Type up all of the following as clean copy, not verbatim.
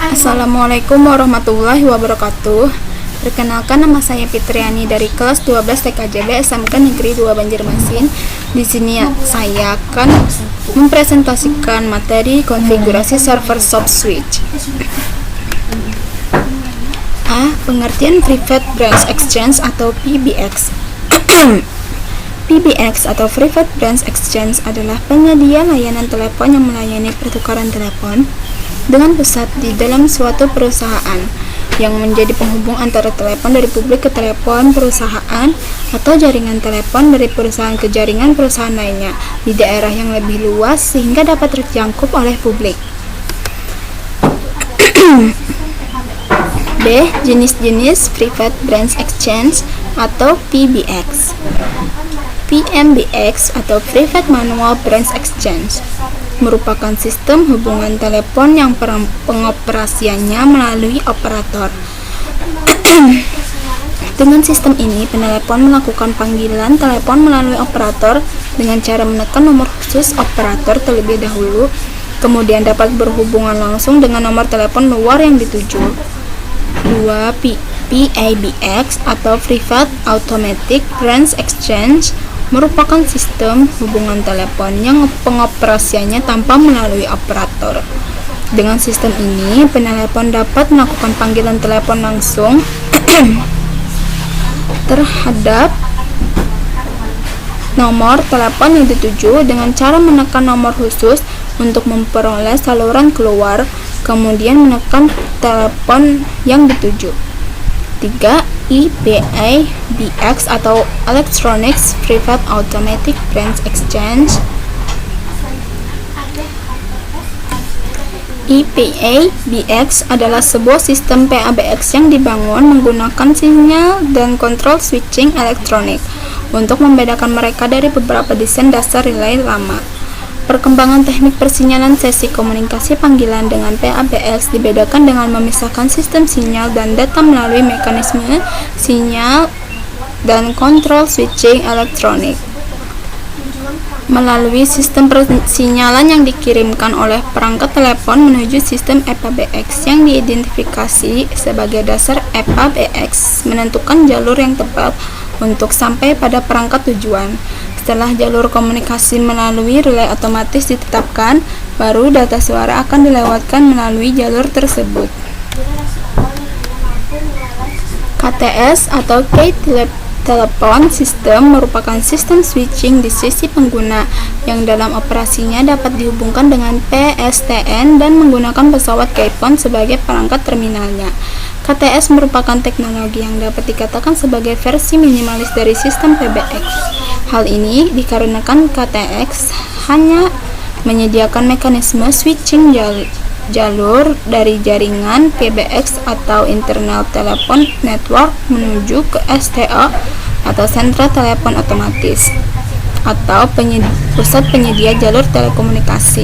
Assalamualaikum warahmatullahi wabarakatuh. Perkenalkan, nama saya Fitriani dari kelas 12 TKJB SMK Negeri 2 Banjarmasin. Di sini saya akan mempresentasikan materi konfigurasi server soft switch. A. Pengertian Private Branch Exchange atau PBX. PBX atau Private Branch Exchange adalah penyedia layanan telepon yang melayani pertukaran telepon dengan pusat di dalam suatu perusahaan yang menjadi penghubung antara telepon dari publik ke telepon perusahaan atau jaringan telepon dari perusahaan ke jaringan perusahaan lainnya di daerah yang lebih luas sehingga dapat terjangkau oleh publik. B. Jenis-jenis Private Branch Exchange atau PBX. PMBX atau Private Manual Branch Exchange merupakan sistem hubungan telepon yang pengoperasiannya melalui operator. Dengan sistem ini, penelepon melakukan panggilan telepon melalui operator dengan cara menekan nomor khusus operator terlebih dahulu, kemudian dapat berhubungan langsung dengan nomor telepon luar yang dituju. 2. PABX atau Private Automatic Branch Exchange merupakan sistem hubungan telepon yang pengoperasiannya tanpa melalui operator. Dengan sistem ini, penelepon dapat melakukan panggilan telepon langsung terhadap nomor telepon yang dituju dengan cara menekan nomor khusus untuk memperoleh saluran keluar, kemudian menekan telepon yang dituju. 3. EPABX atau Electronics Private Automatic Branch Exchange. EPABX adalah sebuah sistem PABX yang dibangun menggunakan sinyal dan kontrol switching elektronik untuk membedakan mereka dari beberapa desain dasar relay lama. Perkembangan teknik persinyalan sesi komunikasi panggilan dengan PABX dibedakan dengan memisahkan sistem sinyal dan data melalui mekanisme sinyal dan kontrol switching elektronik. Melalui sistem persinyalan yang dikirimkan oleh perangkat telepon menuju sistem EPABX yang diidentifikasi sebagai dasar EPABX menentukan jalur yang tepat untuk sampai pada perangkat tujuan. Setelah jalur komunikasi melalui relay otomatis ditetapkan, baru data suara akan dilewatkan melalui jalur tersebut. KTS atau Key Telephone System merupakan sistem switching di sisi pengguna yang dalam operasinya dapat dihubungkan dengan PSTN dan menggunakan pesawat keyphone sebagai perangkat terminalnya. KTS merupakan teknologi yang dapat dikatakan sebagai versi minimalis dari sistem PBX. Hal ini dikarenakan KTX hanya menyediakan mekanisme switching jalur dari jaringan PBX atau Internal Telephone Network menuju ke STA atau sentra telepon otomatis atau pusat penyedia jalur telekomunikasi.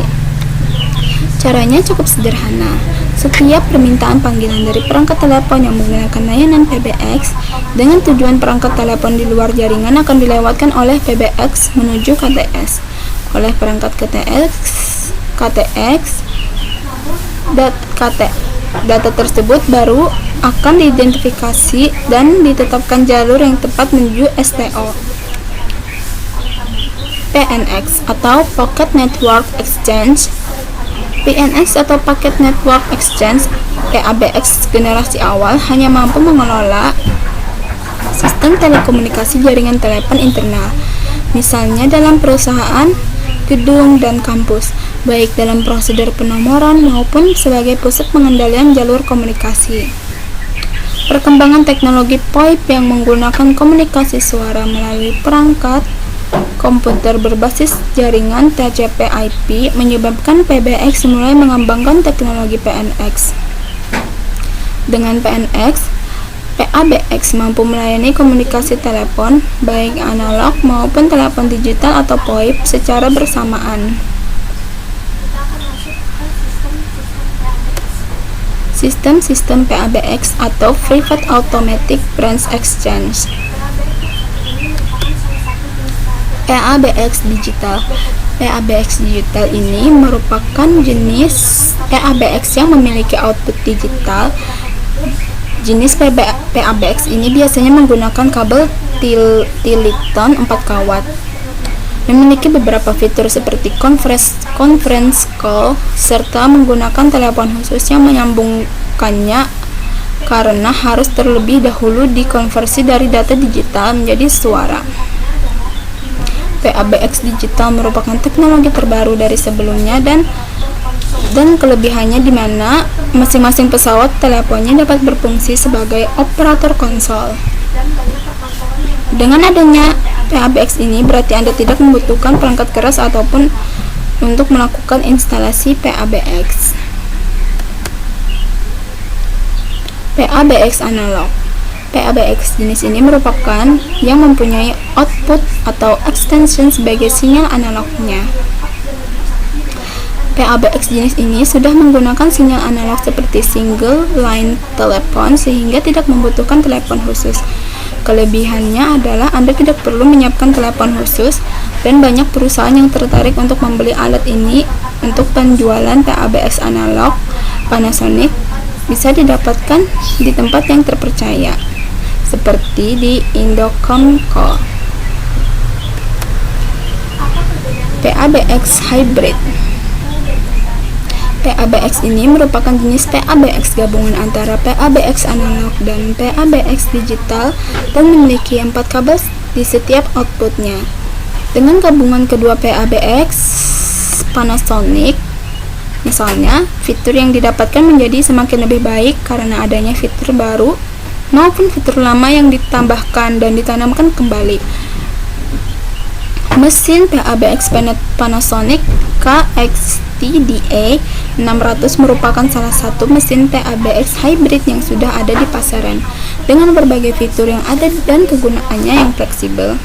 Caranya cukup sederhana. Setiap permintaan panggilan dari perangkat telepon yang menggunakan layanan PBX dengan tujuan perangkat telepon di luar jaringan akan dilewatkan oleh PBX menuju KTS. Oleh perangkat KTX, data tersebut baru akan diidentifikasi dan ditetapkan jalur yang tepat menuju STO. PNX atau Pocket Network Exchange. PNX atau Packet Network Exchange PABX generasi awal hanya mampu mengelola sistem telekomunikasi jaringan telepon internal, misalnya dalam perusahaan, gedung, dan kampus, baik dalam prosedur penomoran maupun sebagai pusat pengendalian jalur komunikasi. Perkembangan teknologi VoIP yang menggunakan komunikasi suara melalui perangkat komputer berbasis jaringan TCP/IP menyebabkan PBX mulai mengembangkan teknologi PNX. Dengan PNX, PABX mampu melayani komunikasi telepon, baik analog maupun telepon digital atau VoIP secara bersamaan. Sistem-sistem PABX atau Private Automatic Branch Exchange. PABX Digital. PABX digital ini merupakan jenis PABX yang memiliki output digital. Jenis PABX ini biasanya menggunakan kabel Tiliton 4 kawat. Memiliki beberapa fitur seperti conference call serta menggunakan telepon khusus yang menyambungkannya karena harus terlebih dahulu dikonversi dari data digital menjadi suara. PABX digital merupakan teknologi terbaru dari sebelumnya dan kelebihannya di mana masing-masing pesawat teleponnya dapat berfungsi sebagai operator konsol. Dengan adanya PABX ini berarti Anda tidak membutuhkan perangkat keras ataupun untuk melakukan instalasi PABX. PABX analog. PABX jenis ini merupakan yang mempunyai output atau extension sebagai sinyal analognya. PABX jenis ini sudah menggunakan sinyal analog seperti single line telepon sehingga tidak membutuhkan telepon khusus. Kelebihannya adalah Anda tidak perlu menyiapkan telepon khusus dan banyak perusahaan yang tertarik untuk membeli alat ini untuk penjualan PABX analog. Panasonic bisa didapatkan di tempat yang terpercaya seperti di Indocom-Co. PABX hybrid. PABX ini merupakan jenis PABX gabungan antara PABX analog dan PABX digital dan memiliki 4 kabel di setiap outputnya. Dengan gabungan kedua PABX Panasonic, misalnya, fitur yang didapatkan menjadi semakin lebih baik karena adanya fitur baru maupun fitur lama yang ditambahkan dan ditanamkan kembali. Mesin PABX Panasonic KXTDA 600 merupakan salah satu mesin PABX hybrid yang sudah ada di pasaran. Dengan berbagai fitur yang ada dan kegunaannya yang fleksibel,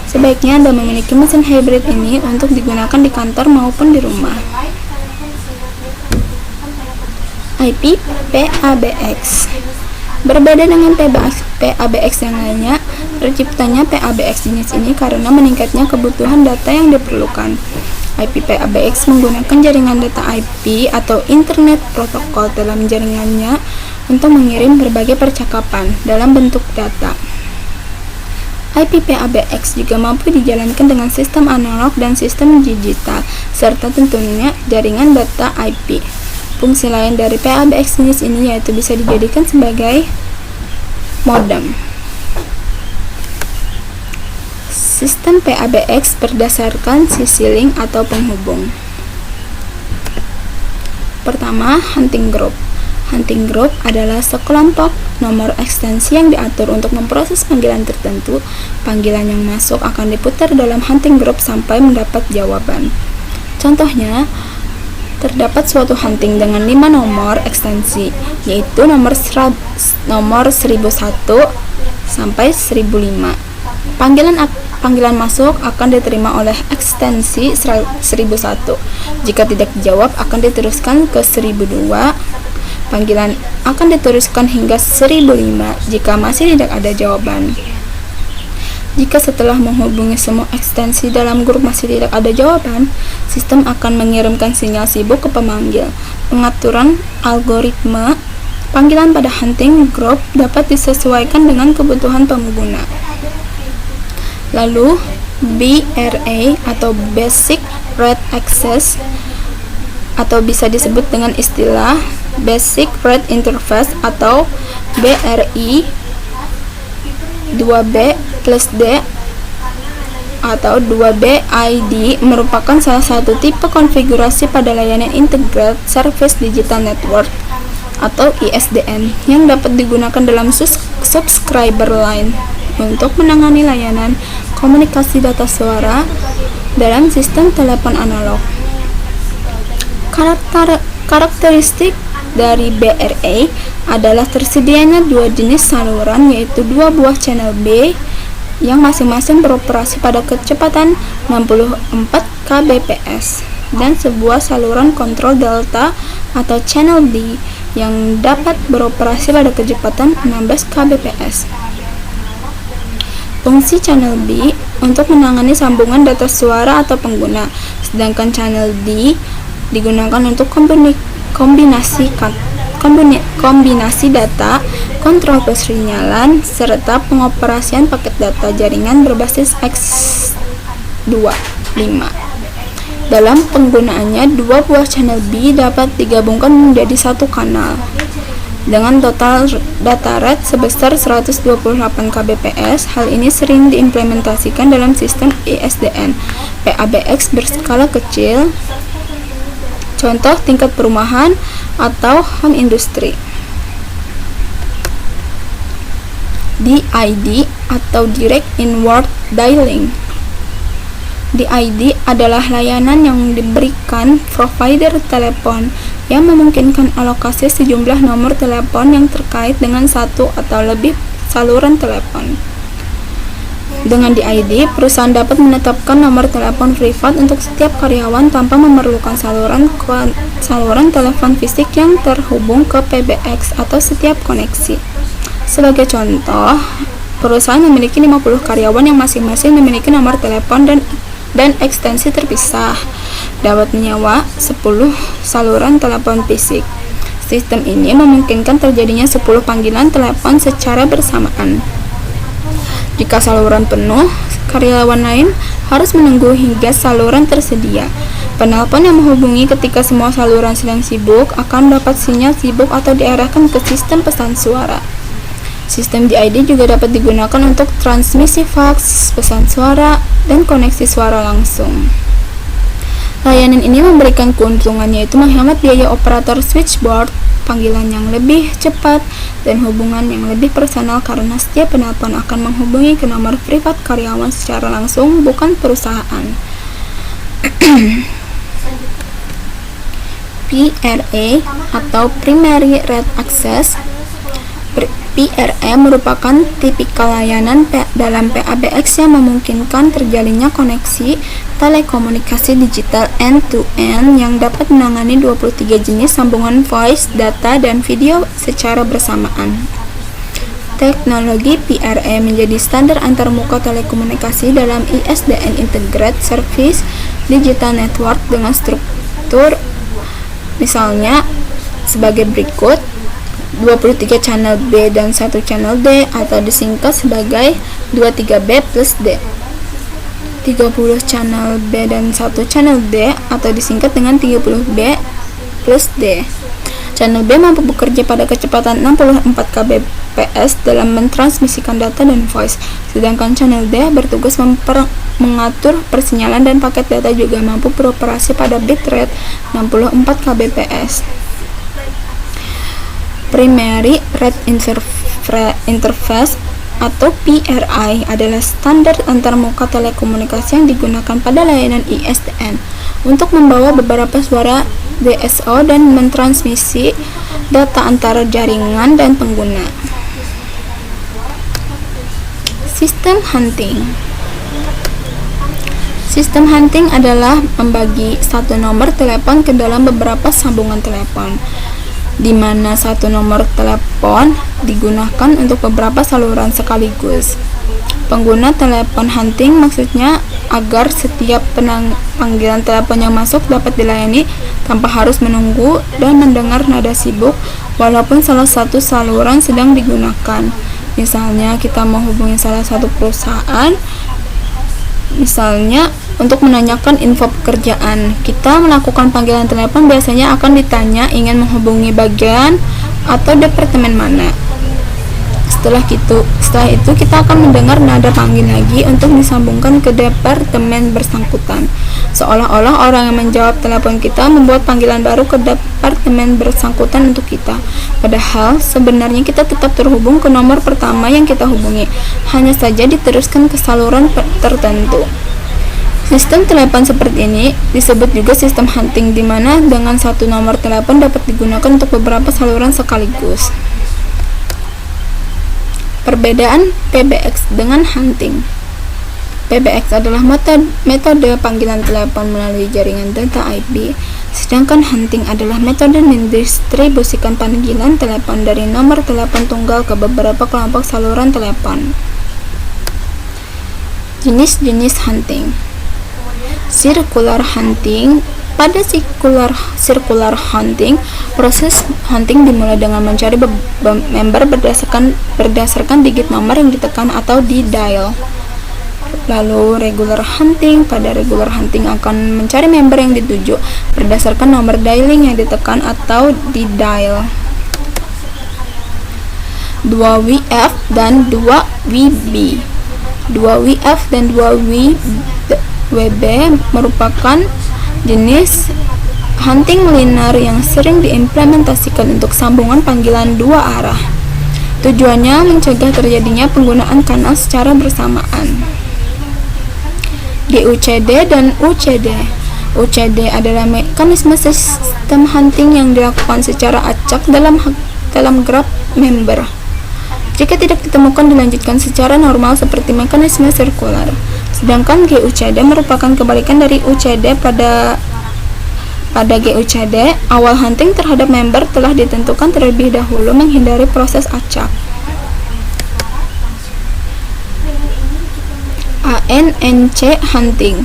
sebaiknya Anda memiliki mesin hybrid ini untuk digunakan di kantor maupun di rumah. IP PABX. Berbeda dengan PABX yang lainnya, terciptanya PABX jenis ini karena meningkatnya kebutuhan data yang diperlukan. IP PABX menggunakan jaringan data IP atau Internet Protocol dalam jaringannya untuk mengirim berbagai percakapan dalam bentuk data. IP PABX juga mampu dijalankan dengan sistem analog dan sistem digital, serta tentunya jaringan data IP. Fungsi lain dari PABX jenis ini yaitu bisa dijadikan sebagai modem. Sistem PABX berdasarkan sisi link atau penghubung. Pertama, hunting group. Hunting group adalah sekelompok nomor ekstensi yang diatur untuk memproses panggilan tertentu. Panggilan yang masuk akan diputar dalam hunting group sampai mendapat jawaban. Contohnya, terdapat suatu hunting dengan 5 nomor ekstensi, yaitu nomor 1001 sampai 1005. Panggilan masuk akan diterima oleh ekstensi 1001. Jika tidak dijawab, akan diteruskan ke 1002. Panggilan akan diteruskan hingga 1005 jika masih tidak ada jawaban. Jika setelah menghubungi semua ekstensi dalam grup masih tidak ada jawaban, sistem akan mengirimkan sinyal sibuk ke pemanggil. Pengaturan algoritma panggilan pada hunting group dapat disesuaikan dengan kebutuhan pengguna. Lalu, BRA atau Basic Rate Access atau bisa disebut dengan istilah Basic Rate Interface atau BRI 2B plus D atau 2BID merupakan salah satu tipe konfigurasi pada layanan Integrated Service Digital Network atau ISDN yang dapat digunakan dalam subscriber line untuk menangani layanan komunikasi data suara dalam sistem telepon analog. Karakteristik dari BRA adalah tersedianya 2 jenis saluran, yaitu 2 buah channel B yang masing-masing beroperasi pada kecepatan 64 kbps dan sebuah saluran kontrol delta atau channel D yang dapat beroperasi pada kecepatan 16 kbps. Fungsi channel B untuk menangani sambungan data suara atau pengguna, sedangkan channel D digunakan untuk kombinasi data, kontrol persinyalan, serta pengoperasian paket data jaringan berbasis X25. Dalam penggunaannya, dua buah channel B dapat digabungkan menjadi satu kanal dengan total data rate sebesar 128 kbps. Hal ini sering diimplementasikan dalam sistem ISDN PABX berskala kecil, contoh tingkat perumahan atau home industry. DID atau Direct Inward Dialing. DID adalah layanan yang diberikan provider telepon yang memungkinkan alokasi sejumlah nomor telepon yang terkait dengan satu atau lebih saluran telepon. Dengan DID, perusahaan dapat menetapkan nomor telepon privat untuk setiap karyawan tanpa memerlukan saluran telepon fisik yang terhubung ke PBX atau setiap koneksi. Sebagai contoh, perusahaan memiliki 50 karyawan yang masing-masing memiliki nomor telepon dan ekstensi terpisah, dapat menyewa 10 saluran telepon fisik. Sistem ini memungkinkan terjadinya 10 panggilan telepon secara bersamaan. Jika saluran penuh, karyawan lain harus menunggu hingga saluran tersedia. Penelpon yang menghubungi ketika semua saluran sedang sibuk akan dapat sinyal sibuk atau diarahkan ke sistem pesan suara. Sistem DID juga dapat digunakan untuk transmisi faks, pesan suara, dan koneksi suara langsung. Layanan ini memberikan keuntungan yaitu menghemat biaya operator switchboard, panggilan yang lebih cepat, dan hubungan yang lebih personal karena setiap penelpon akan menghubungi ke nomor privat karyawan secara langsung, bukan perusahaan. PRA atau Primary Rate Access. PRA merupakan tipikal layanan dalam PABX yang memungkinkan terjalinnya koneksi telekomunikasi digital end-to-end yang dapat menangani 23 jenis sambungan voice, data, dan video secara bersamaan. Teknologi PRA menjadi standar antarmuka telekomunikasi dalam ISDN Integrated Service Digital Network dengan struktur misalnya sebagai berikut: 23 channel B dan 1 channel D atau disingkat sebagai 23B plus D, 30 channel B dan 1 channel D atau disingkat dengan 30B plus D. Channel B mampu bekerja pada kecepatan 64 kbps dalam mentransmisikan data dan voice, sedangkan channel D bertugas mengatur persinyalan dan paket data juga mampu beroperasi pada bitrate 64 kbps. Primary Rate Interface atau PRI adalah standar antarmuka telekomunikasi yang digunakan pada layanan ISDN untuk membawa beberapa suara DSO dan mentransmisi data antara jaringan dan pengguna. Sistem hunting. Sistem hunting adalah membagi satu nomor telepon ke dalam beberapa sambungan telepon, di mana satu nomor telepon digunakan untuk beberapa saluran sekaligus. Pengguna telepon hunting maksudnya agar setiap panggilan telepon yang masuk dapat dilayani tanpa harus menunggu dan mendengar nada sibuk walaupun salah satu saluran sedang digunakan. Misalnya kita menghubungi salah satu perusahaan, misalnya untuk menanyakan info pekerjaan, kita melakukan panggilan telepon biasanya akan ditanya ingin menghubungi bagian atau departemen mana. Setelah itu kita akan mendengar nada panggil lagi untuk disambungkan ke departemen bersangkutan. Seolah-olah orang yang menjawab telepon kita membuat panggilan baru ke departemen bersangkutan untuk kita. Padahal sebenarnya kita tetap terhubung ke nomor pertama yang kita hubungi, hanya saja diteruskan ke saluran tertentu. Sistem telepon seperti ini disebut juga sistem hunting, di mana dengan satu nomor telepon dapat digunakan untuk beberapa saluran sekaligus. Perbedaan PBX dengan hunting. PBX adalah metode panggilan telepon melalui jaringan data IP, sedangkan hunting adalah metode mendistribusikan panggilan telepon dari nomor telepon tunggal ke beberapa kelompok saluran telepon. Jenis-jenis hunting. Circular hunting. Pada circular hunting, proses hunting dimulai dengan mencari member berdasarkan digit nomor yang ditekan atau di dial. Lalu regular hunting. Pada regular hunting akan mencari member yang dituju berdasarkan nomor dialing yang ditekan atau di dial. 2WF dan 2WB. 2WF dan 2WB merupakan jenis hunting linear yang sering diimplementasikan untuk sambungan panggilan dua arah. Tujuannya mencegah terjadinya penggunaan kanal secara bersamaan. DUCD dan UCD. UCD adalah mekanisme sistem hunting yang dilakukan secara acak dalam graf member. Jika tidak ditemukan, dilanjutkan secara normal seperti mekanisme sirkular. Sedangkan GUCD merupakan kebalikan dari UCD. Pada GUCD, awal hunting terhadap member telah ditentukan terlebih dahulu menghindari proses acak. ANNC hunting.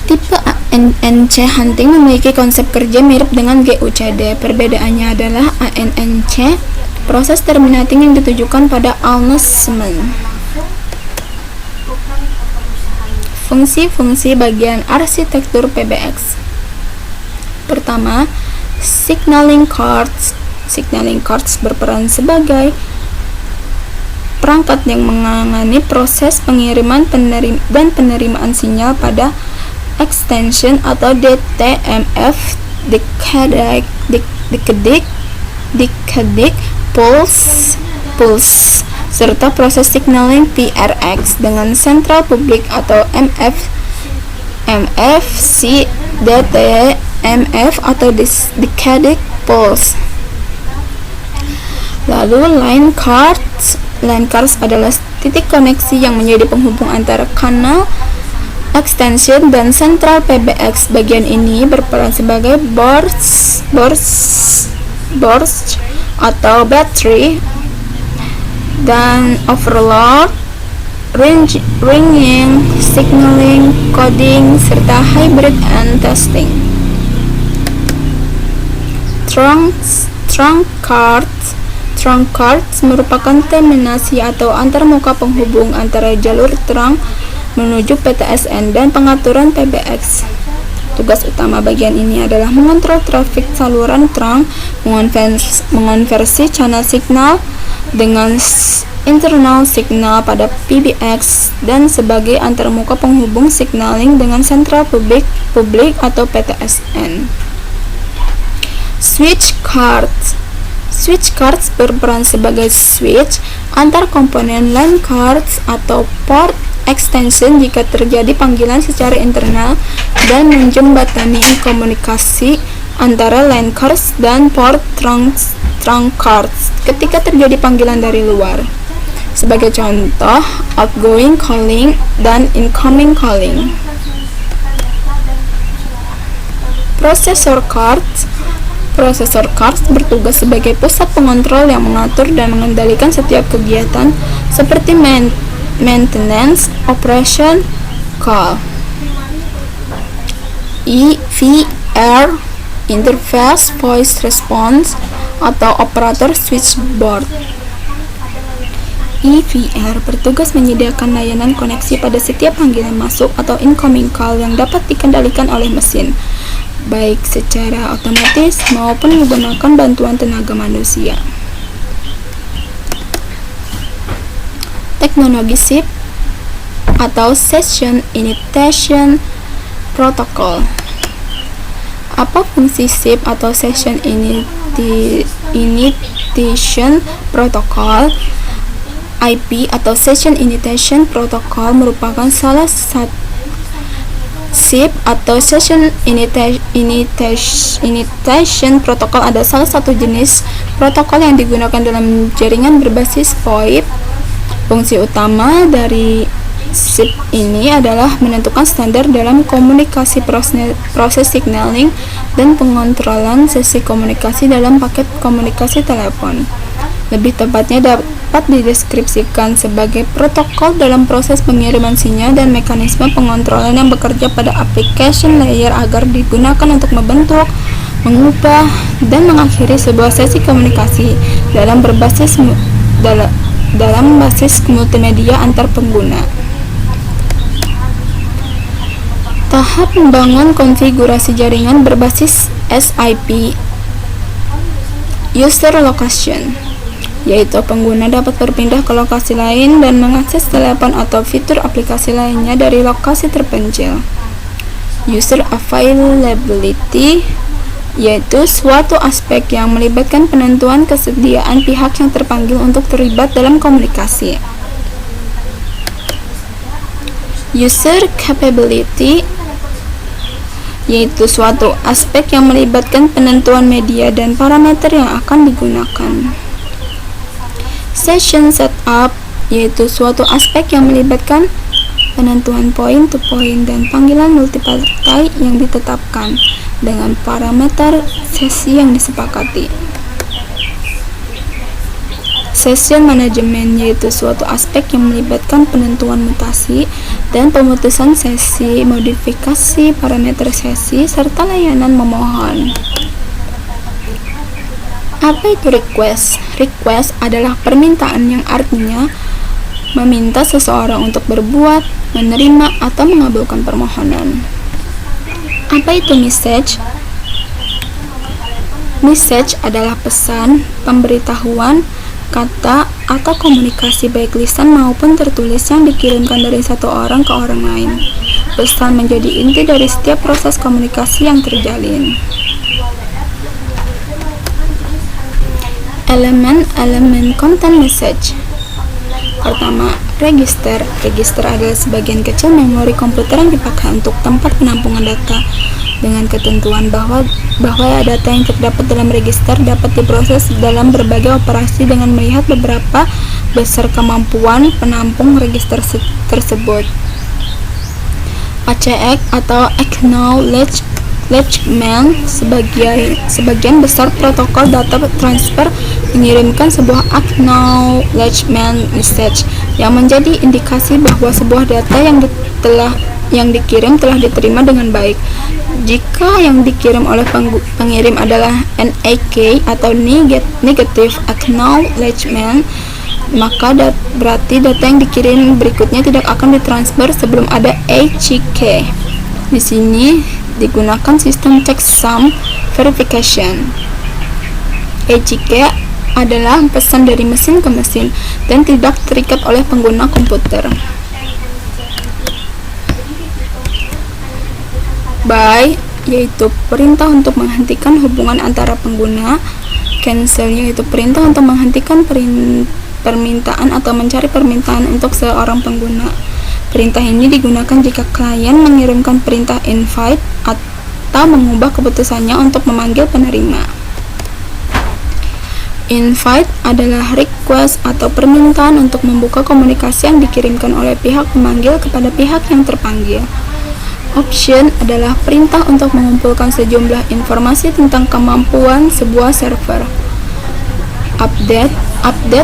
Tipe ANNC hunting memiliki konsep kerja mirip dengan GUCD. Perbedaannya adalah ANNC proses terminating yang ditujukan pada announcement. Fungsi-fungsi bagian arsitektur PBX. Pertama, signaling cards. Signaling cards berperan sebagai perangkat yang menangani proses pengiriman dan penerimaan sinyal pada extension atau DTMF, decadic pulse, serta proses signaling PRX dengan central public atau MFC DTMF atau decadic pulse. Lalu line cards. Line cards adalah titik koneksi yang menjadi penghubung antara kanal extension dan central PBX. Bagian ini berperan sebagai burst atau battery dan overload, ringing, signaling, coding, serta hybrid and testing. Trunk cards merupakan terminasi atau antarmuka penghubung antara jalur trunk menuju PTSN dan pengaturan PBX. Tugas utama bagian ini adalah mengontrol trafik saluran trunk, mengonversi channel signal dengan internal signal pada PBX, dan sebagai antarmuka penghubung signaling dengan central public atau PTSN. Switch cards berperan sebagai switch antar komponen line cards atau port extension jika terjadi panggilan secara internal dan menjembatani komunikasi antara line cards dan port trunk cards ketika terjadi panggilan dari luar. Sebagai contoh, outgoing calling dan incoming calling. Processor cards bertugas sebagai pusat pengontrol yang mengatur dan mengendalikan setiap kegiatan seperti maintenance, operation, call. EVR, interface voice response atau operator switchboard. EVR bertugas menyediakan layanan koneksi pada setiap panggilan masuk atau incoming call yang dapat dikendalikan oleh mesin, baik secara otomatis maupun menggunakan bantuan tenaga manusia. Teknologi SIP atau Session Initiation Protocol. Apa fungsi SIP atau Session Initiation Protocol? IP atau Session Initiation Protocol merupakan salah satu SIP atau Session Initiation Protocol adalah salah satu jenis protokol yang digunakan dalam jaringan berbasis VoIP. Fungsi utama dari SIP ini adalah menentukan standar dalam komunikasi, proses signaling, dan pengontrolan sesi komunikasi dalam paket komunikasi telepon. Lebih tepatnya dapat dideskripsikan sebagai protokol dalam proses pengiriman sinyal dan mekanisme pengontrolan yang bekerja pada application layer agar digunakan untuk membentuk, mengubah, dan mengakhiri sebuah sesi komunikasi dalam basis multimedia antar pengguna. Tahap membangun konfigurasi jaringan berbasis SIP User Location, yaitu pengguna dapat berpindah ke lokasi lain dan mengakses telepon atau fitur aplikasi lainnya dari lokasi terpencil. User Availability, yaitu suatu aspek yang melibatkan penentuan kesediaan pihak yang terpanggil untuk terlibat dalam komunikasi. User Capability, yaitu suatu aspek yang melibatkan penentuan media dan parameter yang akan digunakan. Session Setup, yaitu suatu aspek yang melibatkan penentuan point-to-point dan panggilan multipartai yang ditetapkan dengan parameter sesi yang disepakati. Session Management, yaitu suatu aspek yang melibatkan penentuan mutasi dan pemutusan sesi, modifikasi parameter sesi, serta layanan memohon. Apa itu request? Request adalah permintaan yang artinya meminta seseorang untuk berbuat, menerima, atau mengabulkan permohonan. Apa itu message? Message adalah pesan, pemberitahuan, kata, atau komunikasi baik lisan maupun tertulis yang dikirimkan dari satu orang ke orang lain. Pesan menjadi inti dari setiap proses komunikasi yang terjalin. Elemen content message. Pertama, register. Register adalah sebagian kecil memori komputer yang dipakai untuk tempat penampungan data, dengan ketentuan bahwa data yang terdapat dalam register dapat diproses dalam berbagai operasi dengan melihat beberapa besar kemampuan penampung register tersebut. ACX atau Acknowledgement, sebagian besar protokol data transfer mengirimkan sebuah acknowledgement message yang menjadi indikasi bahwa sebuah data yang dikirim telah diterima dengan baik. Jika yang dikirim oleh pengirim adalah NAK atau negative acknowledgement, maka berarti data yang dikirim berikutnya tidak akan ditransfer sebelum ada ACK. Di sini digunakan sistem checksum verification. ACK adalah pesan dari mesin ke mesin dan tidak terikat oleh pengguna komputer. By, yaitu perintah untuk menghentikan hubungan antara pengguna. Cancel, yaitu perintah untuk menghentikan permintaan atau mencari permintaan untuk seorang pengguna. Perintah ini digunakan jika klien mengirimkan perintah invite atau mengubah keputusannya untuk memanggil penerima. Invite adalah request atau permintaan untuk membuka komunikasi yang dikirimkan oleh pihak pemanggil kepada pihak yang terpanggil. Option adalah perintah untuk mengumpulkan sejumlah informasi tentang kemampuan sebuah server. Update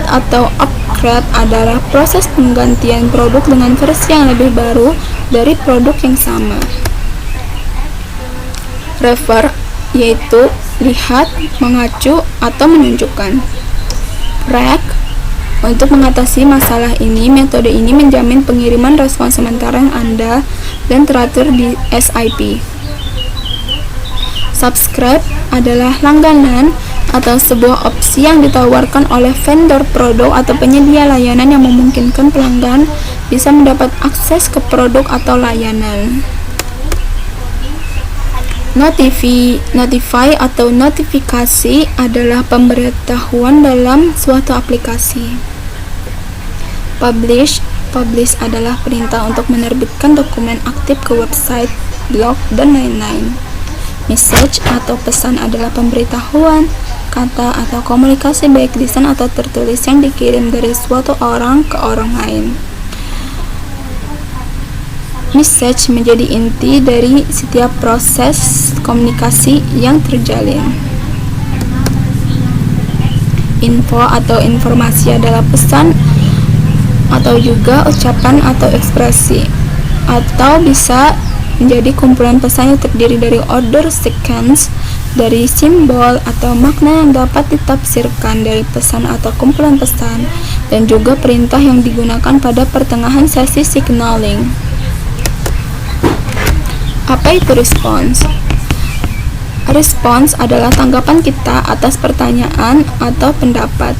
atau upgrade adalah proses penggantian produk dengan versi yang lebih baru dari produk yang sama. Refer, yaitu lihat, mengacu, atau menunjukkan. Track, untuk mengatasi masalah ini, metode ini menjamin pengiriman respons sementara yang andal dan teratur di SIP. Subscribe adalah langganan atau sebuah opsi yang ditawarkan oleh vendor produk atau penyedia layanan yang memungkinkan pelanggan bisa mendapat akses ke produk atau layanan. Notify atau notifikasi adalah pemberitahuan dalam suatu aplikasi. Publish adalah perintah untuk menerbitkan dokumen aktif ke website, blog, dan lain-lain. Message atau pesan adalah pemberitahuan, kata, atau komunikasi baik lisan atau tertulis yang dikirim dari suatu orang ke orang lain. Message menjadi inti dari setiap proses komunikasi yang terjalin. info atau informasi adalah pesan atau juga ucapan atau ekspresi, atau bisa menjadi kumpulan pesan yang terdiri dari order sequence, dari simbol atau makna yang dapat ditafsirkan dari pesan atau kumpulan pesan, dan juga perintah yang digunakan pada pertengahan sesi signaling. Apa itu response? Response adalah tanggapan kita atas pertanyaan atau pendapat.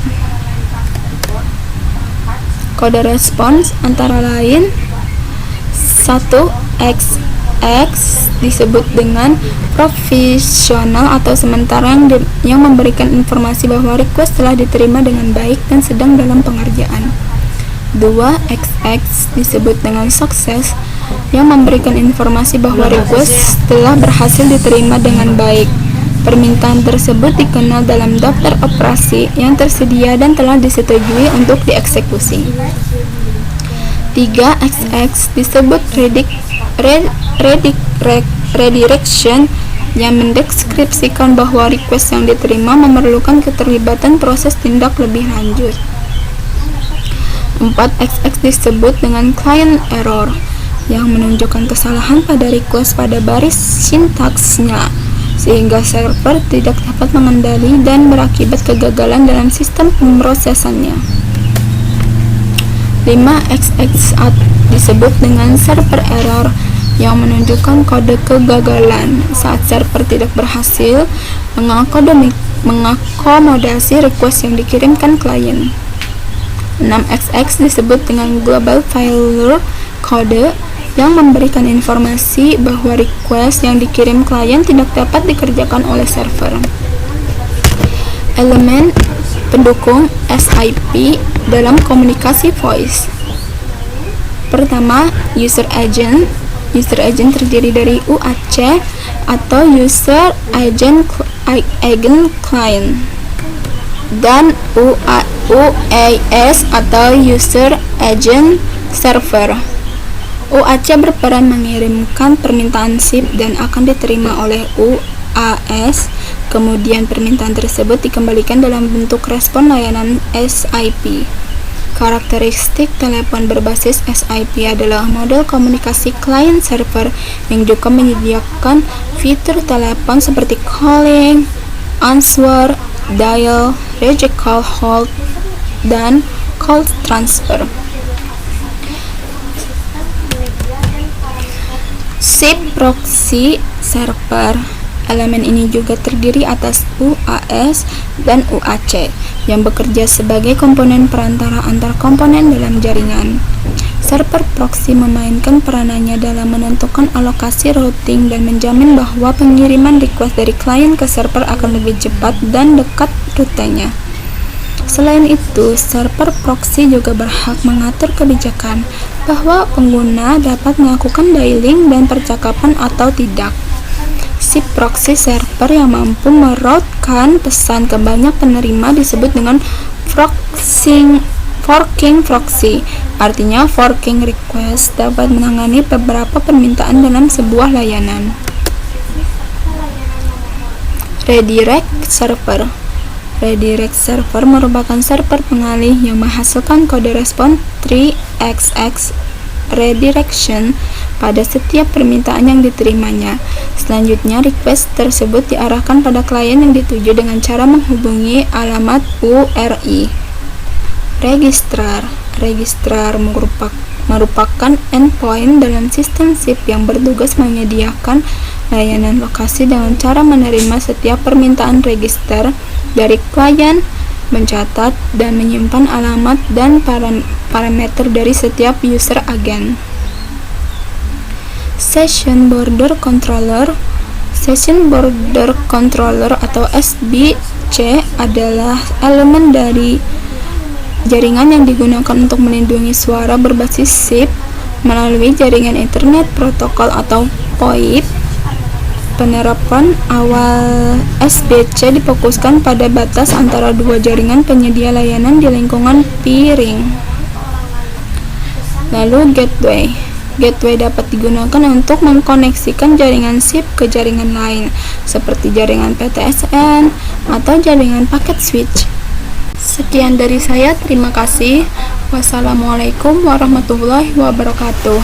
Kode respons antara lain 1. XX disebut dengan profesional atau sementara yang memberikan informasi bahwa request telah diterima dengan baik dan sedang dalam pengerjaan. 2. XX disebut dengan sukses, yang memberikan informasi bahwa request telah berhasil diterima dengan baik. Permintaan tersebut dikenal dalam daftar operasi yang tersedia dan telah disetujui untuk dieksekusi. 3. XX disebut redirection, yang mendeskripsikan bahwa request yang diterima memerlukan keterlibatan proses tindak lebih lanjut. 4. XX disebut dengan client error, yang menunjukkan kesalahan pada request pada baris sintaksnya, sehingga server tidak dapat mengendali dan berakibat kegagalan dalam sistem pemrosesannya. 5. XX disebut dengan server error, yang menunjukkan kode kegagalan saat server tidak berhasil mengakomodasi request yang dikirimkan klien. 6. XX disebut dengan global failure code, yang memberikan informasi bahwa request yang dikirim klien tidak dapat dikerjakan oleh server. Elemen pendukung SIP dalam komunikasi voice. Pertama, user agent. User agent terdiri dari UAC atau user agent client dan UAS atau user agent server. UAC berperan mengirimkan permintaan SIP dan akan diterima oleh UAS. Kemudian permintaan tersebut dikembalikan dalam bentuk respon layanan SIP. Karakteristik telepon berbasis SIP adalah model komunikasi client-server yang juga menyediakan fitur telepon seperti calling, answer, dial, reject call, hold, dan call transfer. SIP proxy server. Elemen ini juga terdiri atas UAS dan UAC yang bekerja sebagai komponen perantara antar komponen dalam jaringan. Server proxy memainkan peranannya dalam menentukan alokasi routing dan menjamin bahwa pengiriman request dari klien ke server akan lebih cepat dan dekat rutenya. Selain itu, server proxy juga berhak mengatur kebijakan bahwa pengguna dapat melakukan dialing dan percakapan atau tidak. SIP proxy server yang mampu meroutekan pesan ke banyak penerima disebut dengan forking proxy. Artinya, forking request dapat menangani beberapa permintaan dalam sebuah layanan. Redirect server. Redirect server merupakan server pengalih yang menghasilkan kode respon 3XX redirection pada setiap permintaan yang diterimanya. Selanjutnya, request tersebut diarahkan pada klien yang dituju dengan cara menghubungi alamat URI. Registrar merupakan endpoint dalam sistem SIP yang bertugas menyediakan layanan lokasi dengan cara menerima setiap permintaan register dari klien, mencatat dan menyimpan alamat dan parameter dari setiap user agen. Session Border Controller atau SBC adalah elemen dari jaringan yang digunakan untuk melindungi suara berbasis SIP melalui jaringan internet protokol atau POIP. Penerapan awal SBC difokuskan pada batas antara dua jaringan penyedia layanan di lingkungan peering. Lalu gateway dapat digunakan untuk mengkoneksikan jaringan SIP ke jaringan lain, seperti jaringan PTSN atau jaringan paket switch. Sekian dari saya, terima kasih. Wassalamualaikum warahmatullahi wabarakatuh.